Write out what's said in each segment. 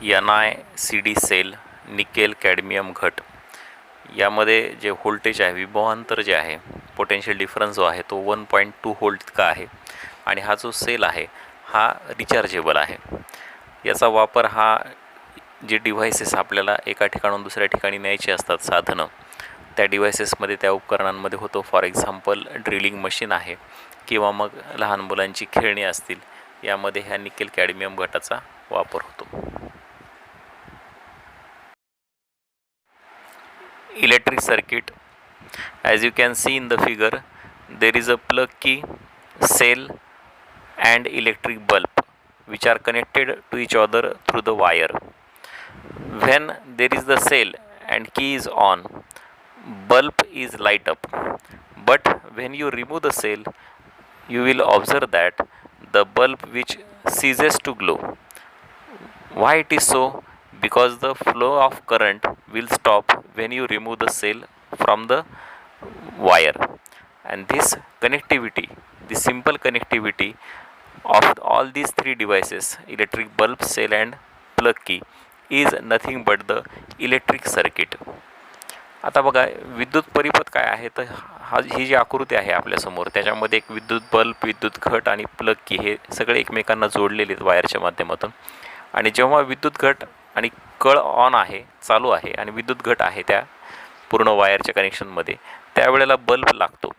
NiCd sale nickel cadmium घट यामध्ये जे व्होल्टेज आहे, विभवांतर जे आहे, पोटेन्शियल डिफरन्स जो आहे तो 1.2 व्होल्ट इतका आहे आणि हा जो सेल आहे हा रिचार्जेबल आहे. याचा वापर हा जे डिव्हायसेस आपल्याला एका ठिकाणाहून दुसऱ्या ठिकाणी न्यायचे असतात साधनं, त्या डिव्हायसेसमध्ये त्या उपकरणांमध्ये होतो. फॉर एक्झाम्पल ड्रिलिंग मशीन आहे किंवा मग लहान मुलांची खेळणी असतील, यामध्ये ह्या निकेल कॅडमियम घटाचा वापर होतो. Electric circuit, as you can see in the figure, there is a plug key, cell and electric bulb which are connected to each other through the wire. When there is the cell and key is on, bulb is light up, but when you remove the cell, you will observe that the bulb which ceases to glow. Why it is so? Because the flow of current will stop when you remove the cell from the wire, and this connectivity, the simple connectivity of all these three devices, electric bulb, cell and plug key, is nothing but the electric circuit. आता बघा विद्युत परिपथ काय आहे, तर ही जी आकृती आहे आपल्यासमोर, त्याच्यामध्ये एक विद्युत बल्ब, विद्युत घट आणि प्लग की हे सगळे एकमेकांना जोडलेले आहेत वायरच्या माध्यमातून. आणि जेव्हा विद्युत घट आणि कळ ऑन आहे, चालू आहे, आणि विद्युत घट आहे त्या पूर्ण वायरच्या कनेक्शनमध्ये, त्यावेळेला बल्ब लागतो.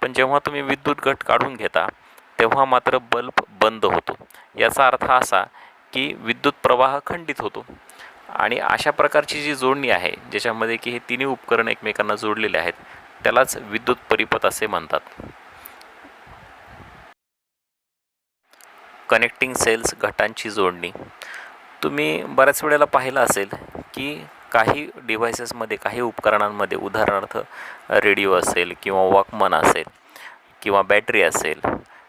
पण जेव्हा तुम्ही विद्युत घट काढून घेता तेव्हा मात्र बल्ब बंद होतो. याचा अर्थ असा की विद्युत प्रवाह खंडित होतो. आणि अशा प्रकारची जी जोडणी आहे ज्याच्यामध्ये की हे तिन्ही उपकरण एकमेकांना जोडलेले आहेत, त्यालाच विद्युत परिपथ असे म्हणतात. कनेक्टिंग सेल्स, घटांची जोडणी. तुम्ही बऱ्याच वेळेला पाहिलं असेल की काही डिव्हायसेसमध्ये, काही उपकरणांमध्ये, उदाहरणार्थ रेडिओ असेल किंवा वॉकमन असेल किंवा बॅटरी असेल,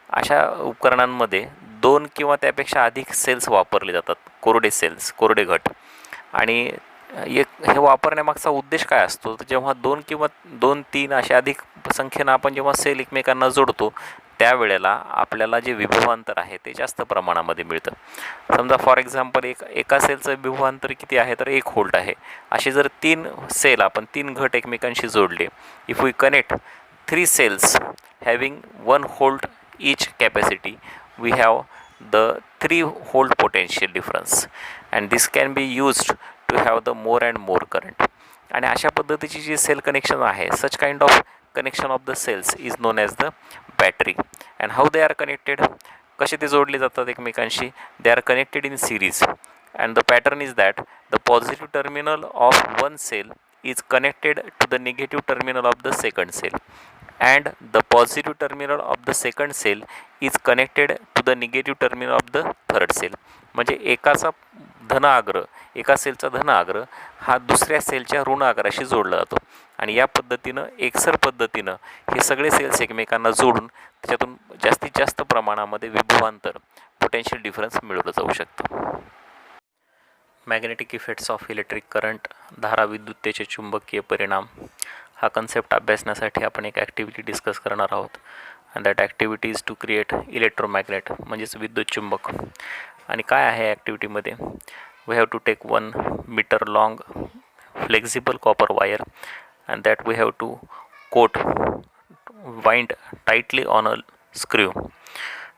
अशा उपकरणांमध्ये 2 किंवा त्यापेक्षा अधिक सेल्स वापरले जातात, कोरडे सेल्स, कोरडे घट. आणि हे वापरण्यामागचा उद्देश काय असतो, तर जेव्हा 2 किंवा 2-3 अशा अधिक संख्येनं आपण जेव्हा सेल एकमेकांना जोडतो त्यावेळेला आपल्याला जे विभवांतर आहे ते जास्त प्रमाणामध्ये मिळतं. समजा फॉर एक्झाम्पल एका सेलचं विभवांतर किती आहे, तर 1 व्होल्ट आहे. असे जर 3 सेल, आपण 3 घट एकमेकांशी जोडले, if we connect 3 cells having 1 volt each capacity, we have the 3 volt potential difference, and this can be used to have the more and more current. आणि अशा पद्धतीची जी सेल कनेक्शन आहे, such kind of connection of the cells is known as the battery. and how they are connected, कसे ते जोडले जातात एकमेकांशी, they are connected in series, and the pattern is that the positive terminal of one cell is connected to the negative terminal of the second cell, and the positive terminal of the second cell is connected to the negative terminal of the third cell. म्हणजे एकाचा धन आग्र, एका सेलचा धन आग्र हा दुसऱ्या सेलच्या ऋण आग्राशी जोडला जातो. आणि या पद्धतीनं, एकसर पद्धतीनं हे सगळे सेल्स एकमेकांना जोडून त्याच्यातून जास्तीत जास्त प्रमाणामध्ये विभवांतर, पोटेन्शियल डिफरन्स मिळवलं जाऊ शकतं. Magnetic effects of electric current, धारा विद्युत्तेचे चुंबकीय परिणाम, हा कन्सेप्ट अभ्यासण्यासाठी आपण एक ॲक्टिव्हिटी डिस्कस करणार आहोत. And that activity is to create electromagnet, म्हणजेच विद्युत चुंबक. आणि काय आहे ॲक्टिव्हिटीमध्ये, we have to take 1 metre long flexible copper wire, and that we have to coat wind tightly on a screw.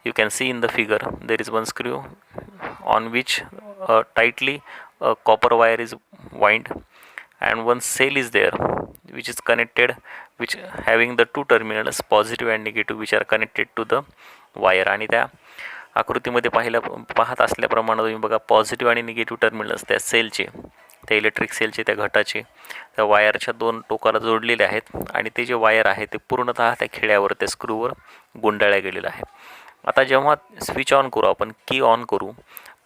You can see in the figure there is one screw on which tightly a copper wire is wind, and one cell is there which is connected, which having the 2 terminals positive and negative which are connected to the wire. आणि त्या आकृतीमध्ये पाहत असल्याप्रमाणे तुम्ही बघा, positive आणि negative terminals त्या सेलचे, त्या इलेक्ट्रिक सेलचे, त्या घटाचे त्या वायरच्या 2 टोकाला जोडलेले आहेत. आणि ते जे वायर आहे ते पूर्णतः त्या खिळ्यावर, त्या स्क्रूवर गुंडाळल्या गेलेलं आहे. आता जेव्हा स्विच ऑन करू, आपण की ऑन करू,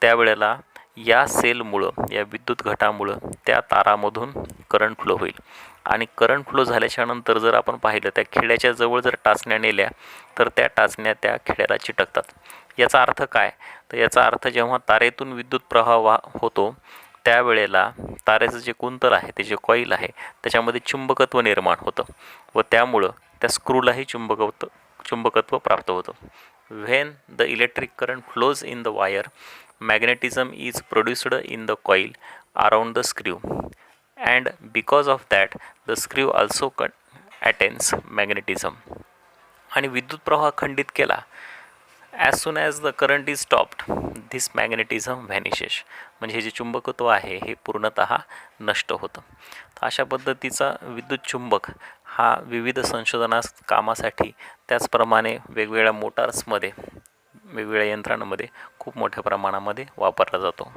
त्यावेळेला या सेलमुळं, या विद्युत घटामुळं त्या तारामधून करंट फ्लो होईल. आणि करंट फ्लो झाल्याच्यानंतर जर आपण पाहिलं, त्या खिळ्याच्या जवळ जर टाचण्या नेल्या तर त्या टाचण्या त्या खिळ्याला चिटकतात. याचा अर्थ काय, तर याचा अर्थ जेव्हा तारेतून विद्युत प्रवाह होतो त्यावेळेला तारेचं जे कुंतल आहे, ते जे कॉईल आहे, त्याच्यामध्ये चुंबकत्व निर्माण होतं व त्यामुळं त्या स्क्रूलाही चुंबकत्व प्राप्त होतं. When the electric current flows in the wire, magnetism is produced in the coil around the screw, and because of that the screw also attains magnetism. आणि विद्युत प्रवाह खंडित केला, as soon as the current is stopped this magnetism vanishes, म्हणजे हे जे चुंबकत्व आहे हे पूर्णतः नष्ट होतं. तर अशा पद्धतीचा विद्युत चुंबक हा विविध संशोधनास कामासाठी, त्याचप्रमाणे वेगवेगळ्या मोटार्समध्ये, वेगवेगळ्या यंत्रांमध्ये खूप मोठ्या प्रमाणामध्ये वापरला जातो.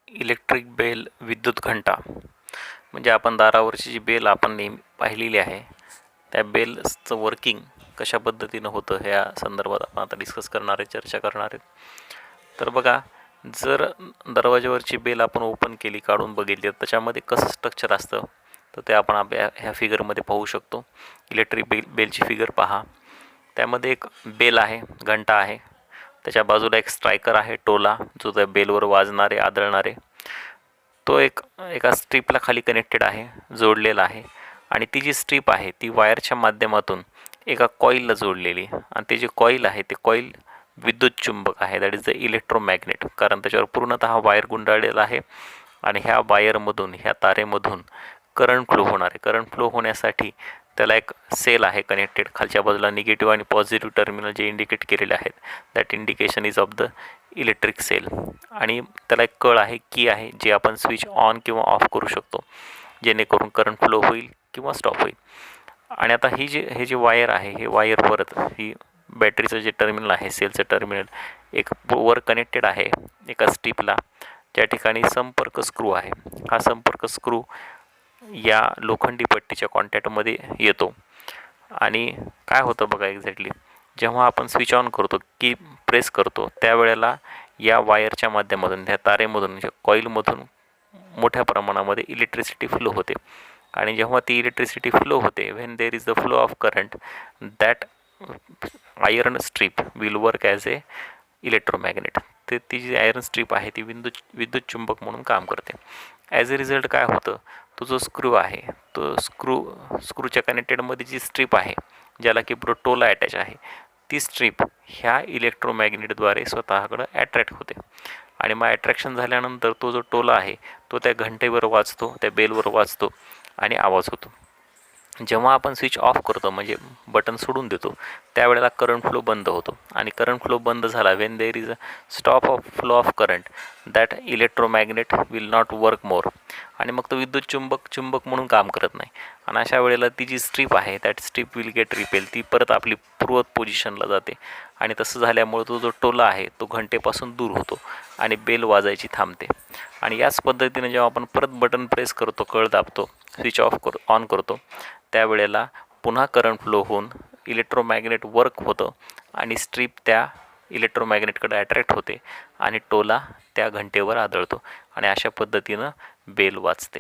इलेक्ट्रिक बेल विद्युत घंटा, म्हणजे आपण दारावरची जी बेल आपण नेहमी पाहिलेली आहे, त्या बेलचं वर्किंग कशा पद्धतीनं होतं ह्या संदर्भात आपण आता डिस्कस करणार आहे, चर्चा करणार आहे. तर बघा, जर दरवाज्यावरची बेल आपण ओपन केली, काढून बघितली, तर त्याच्यामध्ये कसं स्ट्रक्चर असतं तर ते आपण ह्या फिगरमध्ये पाहू शकतो. इलेक्ट्रिक बेलची फिगर पहा. त्यामध्ये एक बेल आहे, घंटा आहे, त्याच्या बाजूला एक स्ट्रायकर आहे, टोला, जो त्या बेलवर वाजणारे, आदळणारे. तो एका स्ट्रीपला खाली कनेक्टेड आहे, जोडलेला आहे, आणि ती जी स्ट्रीप आहे ती वायरच्या माध्यमातून एका कॉईलला जोडलेली, आणि ते जे कॉईल आहे ते कॉईल विद्युत चुंबक आहे, दॅट इज द इलेक्ट्रोमॅग्नेट, कारण त्याच्यावर पूर्णतः वायर गुंडाळलेला आहे, आणि ह्या वायरमधून, ह्या तारेमधून करंट फ्लो होणार आहे. करंट फ्लो होण्यासाठी त्याला एक सेल आहे कनेक्टेड, खालच्या बाजूला निगेटिव्ह आणि पॉझिटिव्ह टर्मिनल जे इंडिकेट केलेले आहेत, that indication is of the electric cell. आणि त्याला एक कळ आहे, की आहे, जे आपण स्विच ऑन किंवा ऑफ करू शकतो, जेणेकरून करंट फ्लो होईल किंवा स्टॉप होईल. आणि आता हे जे वायर आहे, हे वायर परत ही बॅटरीचं जे टर्मिनल आहे, सेलचं टर्मिनल, एक वर कनेक्टेड आहे एका स्ट्रीपला, ज्या ठिकाणी संपर्क स्क्रू आहे. हा संपर्क स्क्रू या लोखंडी पट्टीच्या कॉन्टॅक्टमध्ये येतो. आणि काय होतं बघा, एक्झॅक्टली जेव्हा आपण स्विच ऑन करतो, की प्रेस करतो, त्यावेळेला या वायरच्या माध्यमातून, त्या तारेमधून, म्हणजे कॉईलमधून मोठ्या प्रमाणामध्ये इलेक्ट्रिसिटी फ्लो होते. आणि जेव्हा ती इलेक्ट्रिसिटी फ्लो होते, when there is the flow of current, that iron strip will work as a electromagnet. तर ती जी आयर्न स्ट्रीप आहे ती विद्युत चुंबक म्हणून काम करते. ॲज अ रिझल्ट काय होतं, तो जो स्क्रू आहे, तो स्क्रूच्या कनेक्टेडमध्ये जी स्ट्रीप आहे, ज्याला की टोला अटॅच आहे, ती स्ट्रीप ह्या इलेक्ट्रोमॅग्नेटद्वारे स्वतःकडं ॲट्रॅक्ट होते. आणि मग ॲट्रॅक्शन झाल्यानंतर तो जो टोला आहे तो त्या घंटेवर वाजतो, त्या बेलवर वाजतो, आणि आवाज होतो. जेव्हा आपण स्विच ऑफ करतो, म्हणजे बटन सोडून देतो, त्यावेळेला करंट फ्लो बंद होतो. आणि करंट फ्लो बंद झाला, when there is a stop of flow of current, that electromagnet will not work more. आणि मग तो विद्युत चुंबक म्हणून काम करत नाही. आणि अशा वेळेला ती जी स्ट्रीप आहे, that strip will get repel, ती परत आपली पूर्व पोझिशनला जाते. आणि तसं झाल्यामुळे तो जो टोला आहे तो घंटेपासून दूर होतो आणि बेल वाजायची थांबते. आणि याच पद्धतीने जेव्हा आपण परत बटन प्रेस करतो, कळ दाबतो, स्विच ऑन करतो, त्यावेळेला पुन्हा करंट फ्लो होऊन इलेक्ट्रोमॅग्नेट वर्क होतं, आणि स्ट्रीप त्या इलेक्ट्रोमॅग्नेटकडे अट्रॅक्ट होते, आणि टोला त्या घंटेवर आदळतो, आणि अशा पद्धतीनं बेल वाजते.